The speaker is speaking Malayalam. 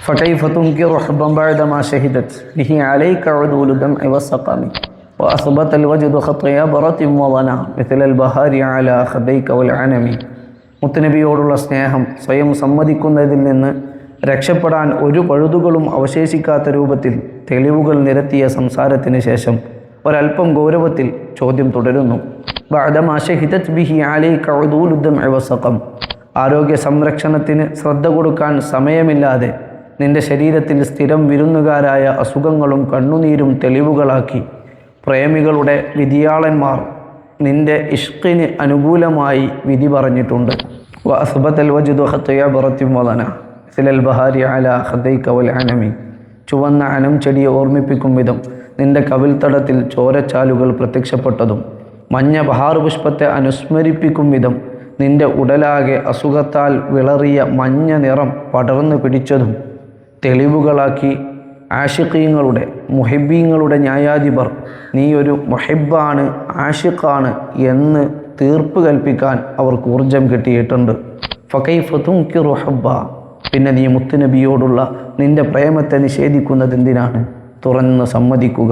فكيف تنكر حبا بعدما شهدت به عليك عدول الدمع والسقام وأثبت الوجد خطيا برة وظنا مثل البهار على خديك والعنم. മുത്തുനബിയോടുള്ള സ്നേഹം സ്വയം സമ്മതിക്കുന്നതിൽ നിന്ന് രക്ഷപ്പെടാൻ ഒരു പഴുതുകളും അവശേഷിക്കാത്ത രൂപത്തിൽ തെളിവുകൾ നിരത്തിയ സംസാരത്തിന് ശേഷം ഒരൽപ്പം ഗൗരവത്തിൽ ചോദ്യം തുടരുന്നു. ബഅദമാ ശഹിദത് ബിഹി അലൈക ഉദൂലു ദംഇ വസഖം. ആരോഗ്യ സംരക്ഷണത്തിന് ശ്രദ്ധ കൊടുക്കാൻ സമയമില്ലാതെ നിന്റെ ശരീരത്തിൽ സ്ഥിരം വിരുന്നുകാരായ അസുഖങ്ങളും കണ്ണുനീരും തെളിവുകളാക്കി പ്രേമികളുടെ വിധിയാളന്മാർ നിന്റെ ഇഷ്കിന് അനുകൂലമായി വിധി പറഞ്ഞിട്ടുണ്ട്. വഅസ്ബതൽ വജ്ദു ഖത്യ ബറത്തിൻ വദന സിലൽ ബഹാരി അലാ ഖദൈക വൽ അനമി. ചുവന്ന അനം ചെടിയെ ഓർമ്മിപ്പിക്കും വിധം നിന്റെ കവിൾത്തടത്തിൽ ചോരച്ചാലുകൾ പ്രത്യക്ഷപ്പെട്ടതും മഞ്ഞ ബഹാർ പുഷ്പത്തെ അനുസ്മരിപ്പിക്കും വിധം നിന്റെ ഉടലാകെ അസുഖത്താൽ വിളറിയ മഞ്ഞ നിറം പടർന്നു പിടിച്ചതും തെളിവുകളാക്കി ആഷിഖീങ്ങളുടെ മുഹിബീങ്ങളുടെ ന്യായാധിപർ നീ ഒരു മുഹിബാണ്, ആഷിഖാണ് എന്ന് തീർപ്പ് കൽപ്പിക്കാൻ അവർക്ക് ഊർജം കിട്ടിയിട്ടുണ്ട്. ഫകൈഫ തുൻകിറു ഹബ്ബ. പിന്നെ നീ മുത്തുനബിയോടുള്ള നിന്റെ പ്രേമത്തെ നിഷേധിക്കുന്നത് എന്തിനാണ്? തുറന്ന് സമ്മതിക്കുക.